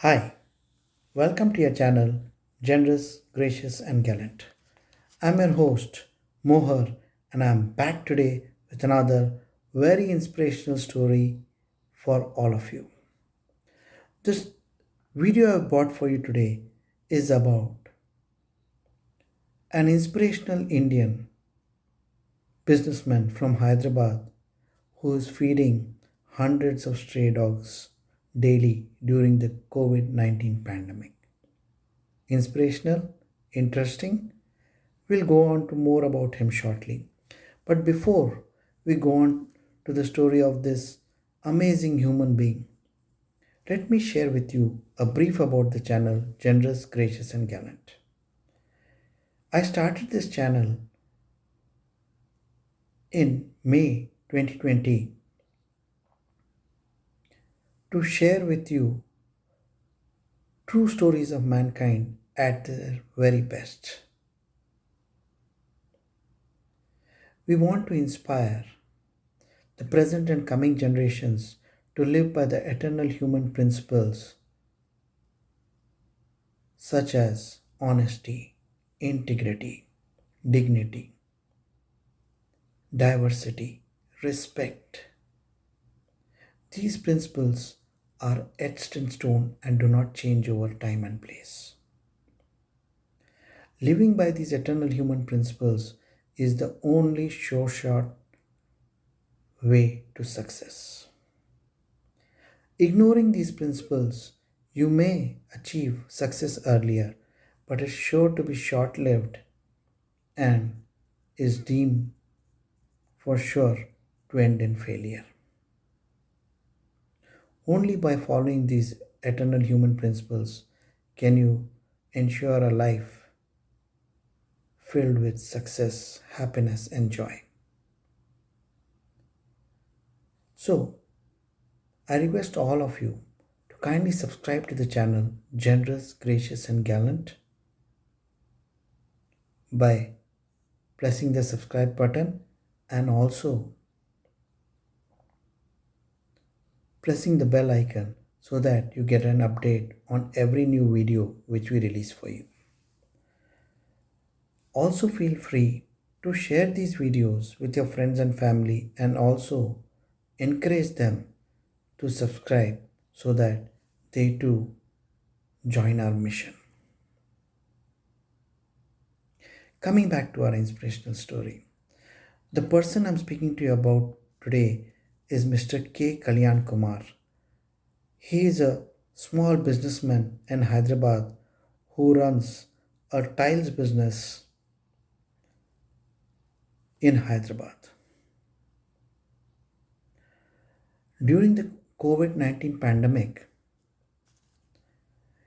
Hi, welcome to your channel, Generous, Gracious, and Gallant. I'm your host, Mohar, and I'm back today with another very inspirational story for all of you. This video I brought for you today is about an inspirational Indian businessman from Hyderabad who is feeding hundreds of stray dogs daily during the COVID-19 pandemic. Inspirational? Interesting? We'll go on to more about him shortly. But before we go on to the story of this amazing human being, let me share with you a brief about the channel Generous, Gracious, and Gallant. I started this channel in May 2020 to share with you true stories of mankind at their very best. We want to inspire the present and coming generations to live by the eternal human principles such as honesty, integrity, dignity, diversity, respect. These principles are etched in stone and do not change over time and place. Living by these eternal human principles is the only sure shot way to success. Ignoring these principles, you may achieve success earlier, but it's sure to be short lived and is deemed for sure to end in failure. Only by following these eternal human principles can you ensure a life filled with success, happiness, and joy. So, I request all of you to kindly subscribe to the channel Generous, Gracious, and Gallant by pressing the subscribe button and also pressing the bell icon so that you get an update on every new video which we release for you. Also, feel free to share these videos with your friends and family and also encourage them to subscribe so that they too join our mission. Coming back to our inspirational story, the person I'm speaking to you about today is Mr. Kalyan Kumar. He is a small businessman in Hyderabad who runs a tiles business in Hyderabad. During the COVID 19 pandemic,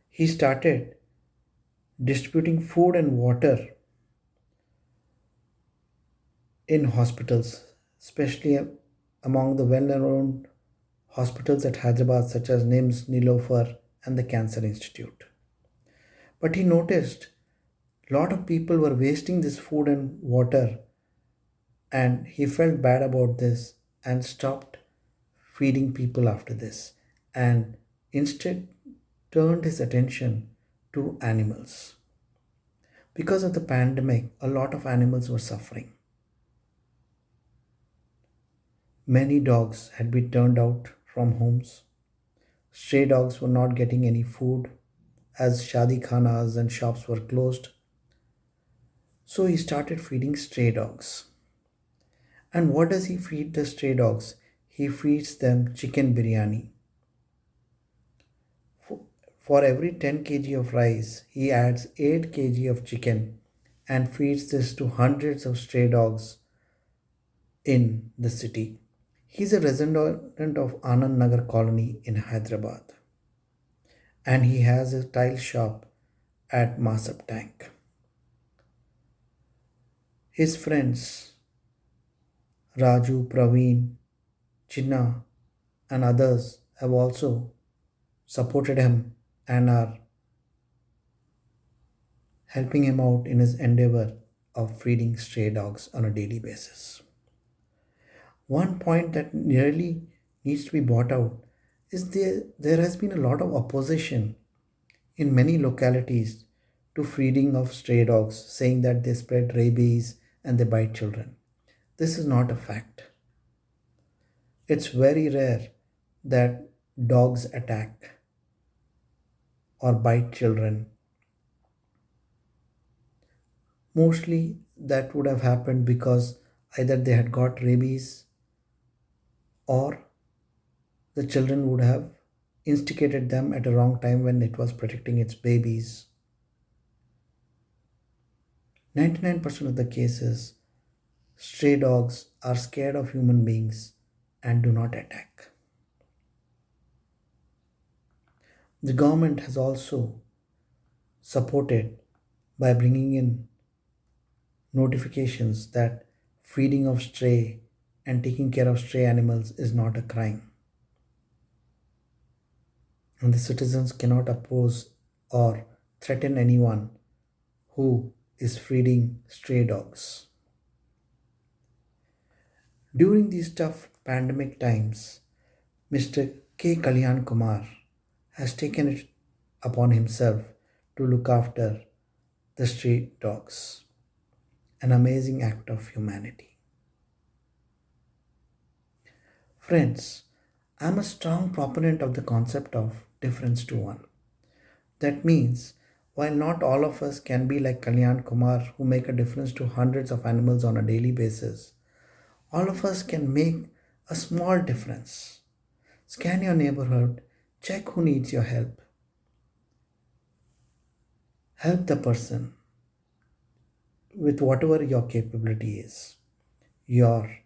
he started distributing food and water in hospitals, especially among the well known hospitals at Hyderabad, such as NIMS, Nilofer, and the Cancer Institute. But he noticed a lot of people were wasting this food and water, and he felt bad about this and stopped feeding people after this and instead turned his attention to animals. Because of the pandemic, a lot of animals were suffering. Many dogs had been turned out from homes. Stray dogs were not getting any food as shadi khanas and shops were closed. So he started feeding stray dogs. And what does he feed the stray dogs? He feeds them chicken biryani. For every 10 kg of rice, he adds 8 kg of chicken and feeds this to hundreds of stray dogs in the city. He is a resident of Anand Nagar colony in Hyderabad and he has a tile shop at Masab Tank. His friends Raju, Praveen, Chinna, and others have also supported him and are helping him out in his endeavor of feeding stray dogs on a daily basis. One point that really needs to be brought out is there has been a lot of opposition in many localities to feeding of stray dogs, saying that they spread rabies and they bite children. This is not a fact. It's very rare that dogs attack or bite children. Mostly that would have happened because either they had got rabies or the children would have instigated them at a wrong time when it was protecting its babies. 99% of the cases, stray dogs are scared of human beings and do not attack. The government has also supported by bringing in notifications that feeding of stray and taking care of stray animals is not a crime, and the citizens cannot oppose or threaten anyone who is feeding stray dogs. During these tough pandemic times, Mr. Kalyan Kumar has taken it upon himself to look after the street dogs, an amazing act of humanity. Friends, I am a strong proponent of the concept of difference to one. That means, while not all of us can be like Kalyan Kumar who make a difference to hundreds of animals on a daily basis, all of us can make a small difference. Scan your neighborhood, check who needs your help. Help the person with whatever your capability is. Your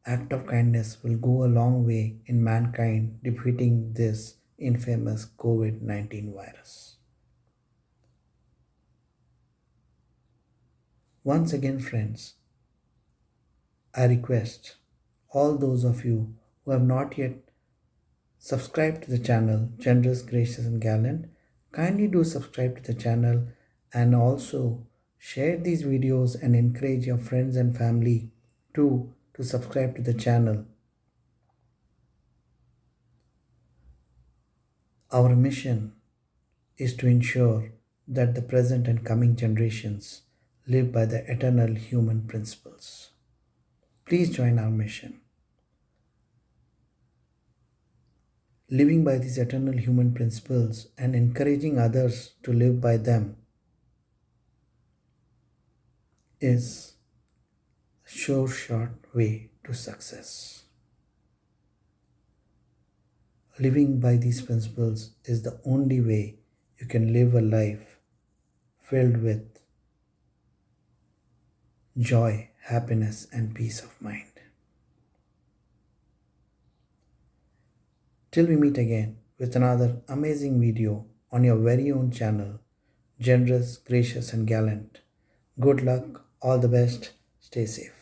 act of kindness will go a long way in mankind defeating this infamous COVID-19 virus. Once again, friends, I request all those of you who have not yet subscribed to the channel Generous, Gracious and Gallant, kindly do subscribe to the channel and also share these videos and encourage your friends and family to subscribe to the channel. Our mission is to ensure that the present and coming generations live by the eternal human principles. Please join our mission. Living by these eternal human principles and encouraging others to live by them is a sure short way to success. Living by these principles is the only way you can live a life filled with joy, happiness, and peace of mind. Till we meet again with another amazing video on your very own channel, Generous, Gracious, and Gallant. Good luck, all the best, stay safe.